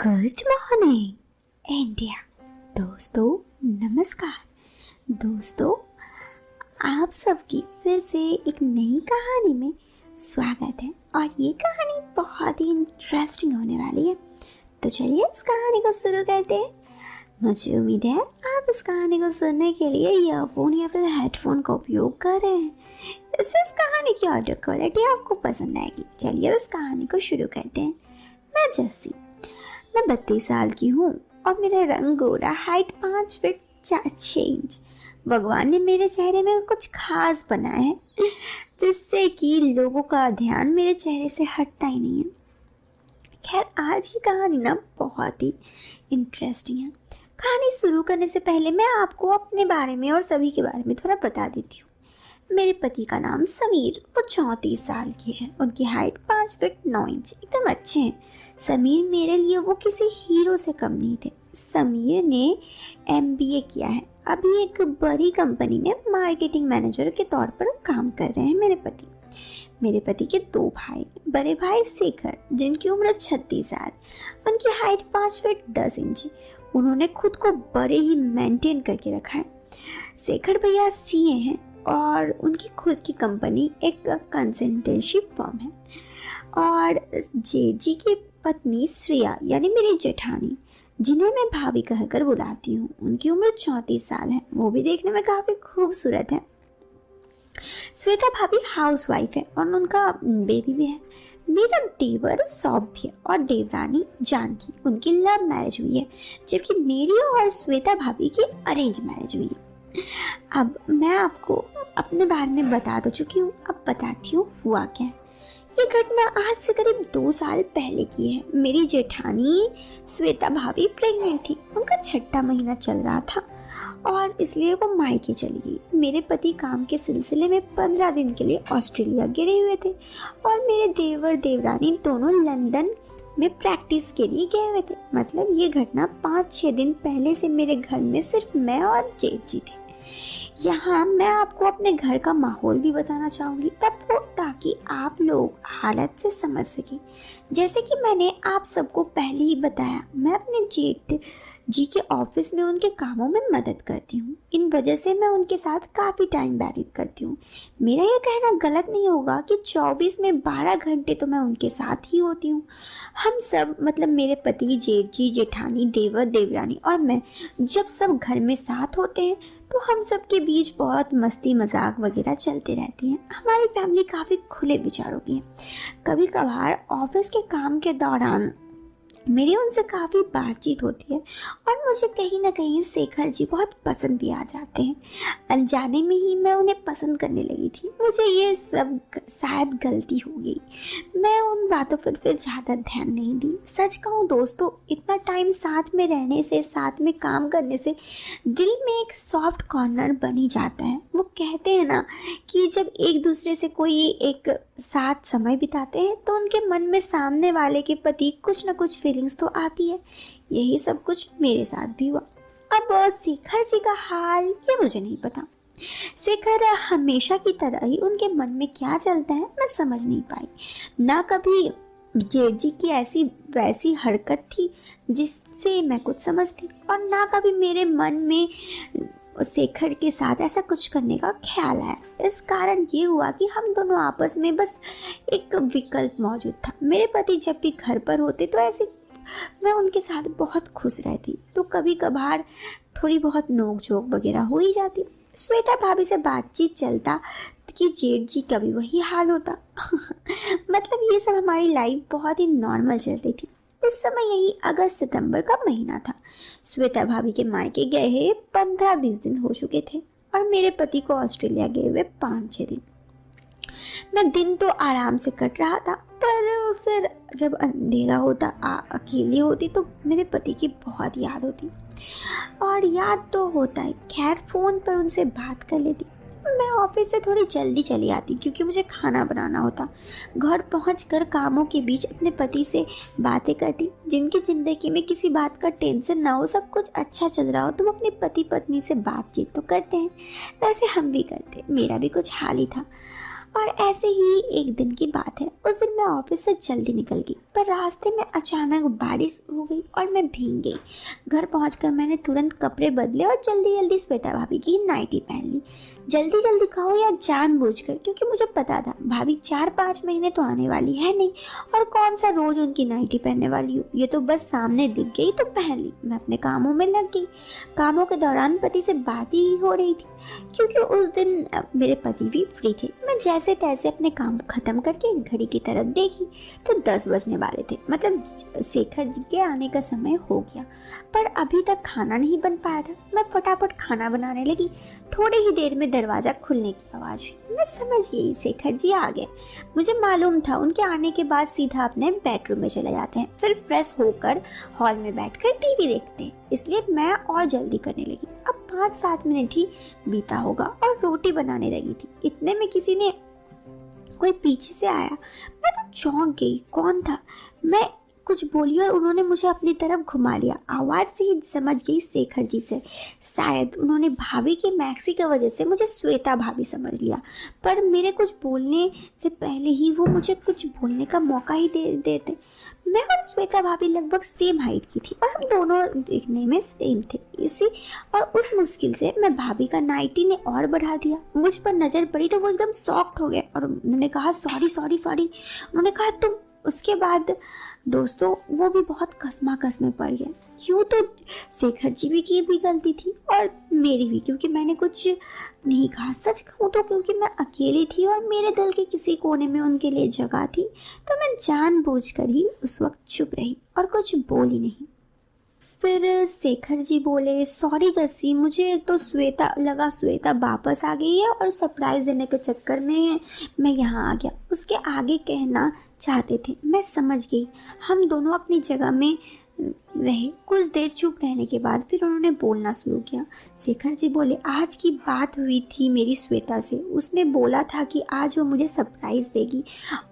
Good morning India. दोस्तों नमस्कार। दोस्तों आप सबकी फिर से एक नई कहानी में स्वागत है और ये कहानी बहुत ही इंटरेस्टिंग होने वाली है। तो चलिए इस कहानी को शुरू करते हैं। मुझे उम्मीद है आप इस कहानी को सुनने के लिए ईयरफोन या फिर हेडफोन का उपयोग कर रहे हैं। इससे इस कहानी की ऑडियो क्वालिटी आपको पसंद आएगी। चलिए इस कहानी को शुरू करते हैं। मैं जस्सी, मैं 32 साल की हूँ और मेरा रंग गोरा, हाइट 5 फीट 4 इंच। भगवान ने मेरे चेहरे में कुछ खास बनाया है जिससे कि लोगों का ध्यान मेरे चेहरे से हटता ही नहीं है। खैर आज की कहानी ना बहुत ही इंटरेस्टिंग है। कहानी शुरू करने से पहले मैं आपको अपने बारे में और सभी के बारे में थोड़ा बता देती हूँ। मेरे पति का नाम समीर, वो 34 साल के हैं। उनकी हाइट 5 फीट 9 इंच, एकदम अच्छे हैं। समीर मेरे लिए वो किसी हीरो से कम नहीं थे। समीर ने MBA किया है, अभी एक बड़ी कंपनी में मार्केटिंग मैनेजर के तौर पर काम कर रहे हैं। मेरे पति के 2 भाई, बड़े भाई शेखर जिनकी उम्र 36 साल, उनकी हाइट 5 फीट 10 इंच। उन्होंने खुद को बड़े ही मेंटेन करके रखा है। शेखर भैया CA हैं और उनकी खुद की कंपनी एक कंसल्टेंसी फर्म है। और जेठ जी की पत्नी श्रेया यानी मेरी जेठानी, जिन्हें मैं भाभी कहकर बुलाती हूँ, उनकी उम्र 34 साल है। वो भी देखने में काफ़ी खूबसूरत है। श्वेता भाभी हाउसवाइफ है और उनका बेबी भी है। मेरा देवर सौभ्य और देवरानी जानकी, उनकी लव मैरिज हुई है, जबकि मेरी और श्वेता भाभी की अरेंज मैरिज हुई है। अब मैं आपको अपने बारे में बता तो चुकी हूँ, अब बताती हूँ हुआ क्या है। ये घटना आज से करीब 2 साल पहले की है। मेरी जेठानी श्वेता भाभी प्रेग्नेंट थी। उनका 6वां महीना चल रहा था और इसलिए वो मायके चली गई। मेरे पति काम के सिलसिले में 15 दिन के लिए ऑस्ट्रेलिया गिरे हुए थे और मेरे देवर देवरानी दोनों लंदन में प्रैक्टिस के लिए गए हुए थे। मतलब ये घटना 5-6 दिन पहले से मेरे घर में सिर्फ मैं और जेठ जी थे। यहाँ मैं आपको अपने घर का माहौल भी बताना चाहूँगी ताकि आप लोग हालत से समझ सकें। जैसे कि मैंने आप सबको पहले ही बताया, मैं अपने जेठ जी के ऑफिस में उनके कामों में मदद करती हूँ। इन वजह से मैं उनके साथ काफ़ी टाइम व्यतीत करती हूँ। मेरा ये कहना गलत नहीं होगा कि 24 में 12 घंटे तो मैं उनके साथ ही होती हूँ। हम सब मतलब मेरे पति, जेठ जी, जेठानी, देवर, देवरानी और मैं, जब सब घर में साथ होते हैं तो हम सब के बीच बहुत मस्ती मजाक वगैरह चलते रहती हैं। हमारी फैमिली काफ़ी खुले विचारों की है। कभी कभार ऑफिस के काम के दौरान मेरी उनसे काफ़ी बातचीत होती है और मुझे कहीं ना कहीं शेखर जी बहुत पसंद भी आ जाते हैं। अनजाने में ही मैं उन्हें पसंद करने लगी थी। मुझे ये सब शायद गलती हो गई। मैं उन बातों पर फिर ज़्यादा ध्यान नहीं दी। सच कहूँ दोस्तों, इतना टाइम साथ में रहने से, साथ में काम करने से दिल में एक सॉफ्ट कॉर्नर बन ही जाता है। वो कहते हैं ना कि जब एक दूसरे से कोई एक साथ समय बिताते हैं तो उनके मन में सामने वाले के प्रति कुछ ना कुछ फीलिंग्स तो आती है। यही सब कुछ मेरे साथ भी हुआ। अब शेखर जी का हाल ये मुझे नहीं पता। शेखर हमेशा की तरह ही उनके मन में क्या चलता है मैं समझ नहीं पाई। ना कभी जेठ जी की ऐसी वैसी हरकत थी जिससे मैं कुछ समझती, और ना कभी मेरे मन में शेखर के साथ ऐसा कुछ करने का ख्याल आया। इस कारण ये हुआ कि हम दोनों आपस में बस एक विकल्प मौजूद था। मेरे पति जब भी घर पर होते तो ऐसे मैं उनके साथ बहुत खुश रहती, तो कभी कभार थोड़ी बहुत नोक झोंक वगैरह हो ही जाती। श्वेता भाभी से बातचीत चलता कि जेठ जी का भी वही हाल होता। मतलब ये सब हमारी लाइफ बहुत ही नॉर्मल चल रही थी। उस समय यही अगस्त सितंबर का महीना था। श्वेता भाभी के मायके गए हुए 15-20 दिन हो चुके थे और मेरे पति को ऑस्ट्रेलिया गए हुए 5-6 दिन। मैं दिन तो आराम से कट रहा था, पर फिर जब अंधेरा होता, अकेली होती तो मेरे पति की बहुत याद होती। और याद तो होता ही, खैर फ़ोन पर उनसे बात कर लेती। मैं ऑफिस से थोड़ी जल्दी चली आती क्योंकि मुझे खाना बनाना होता। घर पहुंचकर कामों के बीच अपने पति से बातें करती। जिनकी ज़िंदगी में किसी बात का टेंशन ना हो, सब कुछ अच्छा चल रहा हो, तो वो अपने पति पत्नी से बातचीत तो करते हैं, वैसे हम भी करते। मेरा भी कुछ हाल ही था। और ऐसे ही एक दिन की बात है, उस दिन मैं ऑफिस से जल्दी निकल गई, पर रास्ते में अचानक बारिश हो गई और मैं भीग गई। घर पहुंचकर मैंने तुरंत कपड़े बदले और जल्दी जल्दी श्वेता भाभी की नाइटी पहन ली। जल्दी जल्दी कहो या जानबूझकर, क्योंकि मुझे पता था भाभी 4-5 महीने तो आने वाली है नहीं, और कौन सा रोज उनकी नाइटी पहनने वाली हूँ। ये तो बस सामने दिख गई तो पहन ली। मैं अपने कामों में लग गई। कामों के दौरान पति से बात ही हो रही थी, क्योंकि उस दिन मेरे पति भी फ्री थे। मैं जैसे तैसे अपने काम खत्म करके घड़ी की तरफ देखी तो 10 बजने वाले थे, मतलब शेखर जी के आने का समय हो गया, पर अभी तक खाना नहीं बन पाया था। मैं फटाफट खाना बनाने लगी। थोड़ी ही देर में दरवाजा खुलने की आवाज हुई। मैं समझ गई शेखर जी आ गए। मुझे मालूम था उनके आने के बाद सीधा अपने बेडरूम में चले जाते हैं, फिर फ्रेश होकर हॉल में बैठकर टीवी देखते हैं, इसलिए मैं और जल्दी करने लगी। अब 5-7 मिनट ही बीता होगा और रोटी बनाने लगी थी। इतने में किसी ने कोई पीछे से आया। मैं तो चौंक गई, कौन था? मैं कुछ बोली और उन्होंने मुझे अपनी तरफ घुमा लिया। आवाज़ से ही समझ गई शेखर जी से। शायद उन्होंने भाभी की मैक्सी की वजह से मुझे श्वेता भाभी समझ लिया, पर मेरे कुछ बोलने से पहले ही वो मुझे कुछ बोलने का मौका ही दे देते। मैं और श्वेता भाभी लगभग सेम हाइट की थी और हम दोनों दिखने में सेम थे। इसी और उस मुश्किल से मैं भाभी का नाइटी ने और बढ़ा दिया। मुझ पर नज़र पड़ी तो वो एकदम शॉक्ड हो गए और उन्होंने कहा सॉरी सॉरी सॉरी। उन्होंने कहा तुम। उसके बाद दोस्तों वो भी बहुत कसम पड़ गए। यूँ तो शेखर जी भी की भी गलती थी और मेरी भी, क्योंकि मैंने कुछ नहीं कहा। सच कहूँ तो क्योंकि मैं अकेली थी और मेरे दिल के किसी कोने में उनके लिए जगह थी, तो मैं जानबूझकर ही उस वक्त चुप रही और कुछ बोली नहीं। फिर शेखर जी बोले सॉरी जस्सी, मुझे तो श्वेता वापस आ गई है और सरप्राइज़ देने के चक्कर में मैं यहाँ आ गया। उसके आगे कहना चाहते थे। मैं समझ गई। हम दोनों अपनी जगह में रहे। कुछ देर चुप रहने के बाद फिर उन्होंने बोलना शुरू किया। शेखर जी बोले आज की बात हुई थी मेरी श्वेता से। उसने बोला था कि आज वो मुझे सरप्राइज़ देगी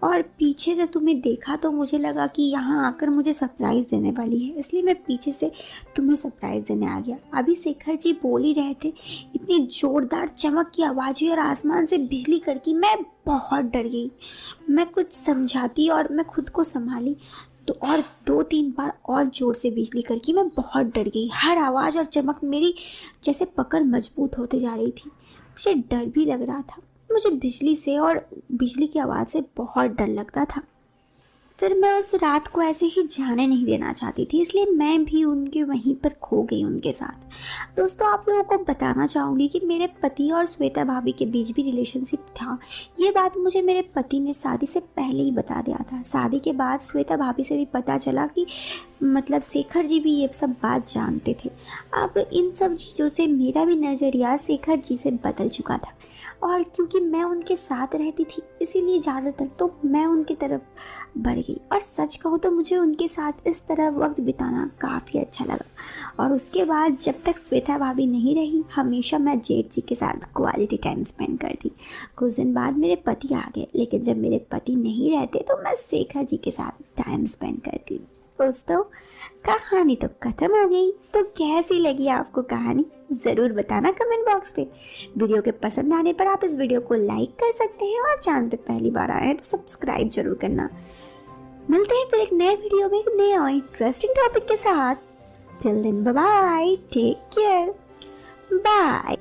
और पीछे से तुम्हें देखा तो मुझे लगा कि यहाँ आकर मुझे सरप्राइज़ देने वाली है, इसलिए मैं पीछे से तुम्हें सरप्राइज़ देने आ गया। अभी शेखर जी बोल ही रहे थे, इतनी ज़ोरदार चमक की आवाज़ हुई और आसमान से बिजली कड़की। मैं बहुत डर गई। मैं कुछ समझाती और मैं खुद को संभाली तो और 2-3 बार और ज़ोर से बिजली कड़की। मैं बहुत डर गई। हर आवाज़ और चमक मेरी जैसे पकड़ मजबूत होते जा रही थी। मुझे डर भी लग रहा था। मुझे बिजली से और बिजली की आवाज़ से बहुत डर लगता था। फिर मैं उस रात को ऐसे ही जाने नहीं देना चाहती थी, इसलिए मैं भी उनके वहीं पर खो गई उनके साथ। दोस्तों आप लोगों को बताना चाहूँगी कि मेरे पति और श्वेता भाभी के बीच भी रिलेशनशिप था। ये बात मुझे मेरे पति ने शादी से पहले ही बता दिया था। शादी के बाद श्वेता भाभी से भी पता चला कि मतलब शेखर जी भी ये सब बात जानते थे। अब इन सब चीज़ों से मेरा भी नज़रिया शेखर जी से बदल चुका था, और क्योंकि मैं उनके साथ रहती थी इसीलिए ज़्यादातर तो मैं उनकी तरफ बढ़ गई। और सच कहूँ तो मुझे उनके साथ इस तरह वक्त बिताना काफ़ी अच्छा लगा। और उसके बाद जब तक श्वेता भाभी नहीं रही, हमेशा मैं जेठ जी के साथ क्वालिटी टाइम स्पेंड करती। कुछ दिन बाद मेरे पति आ गए, लेकिन जब मेरे पति नहीं रहते तो मैं शेखर जी के साथ टाइम स्पेंड करती। दोस्तों कहानी तो खत्म हो गई। तो कैसी लगी आपको कहानी ज़रूर बताना कमेंट बॉक्स पे। वीडियो के पसंद आने पर आप इस वीडियो को लाइक कर सकते हैं और चैनल पे पहली बार आए हैं तो सब्सक्राइब जरूर करना। मिलते हैं फिर एक नए वीडियो में एक नए और इंटरेस्टिंग टॉपिक के साथ। Till then bye bye, take care, bye.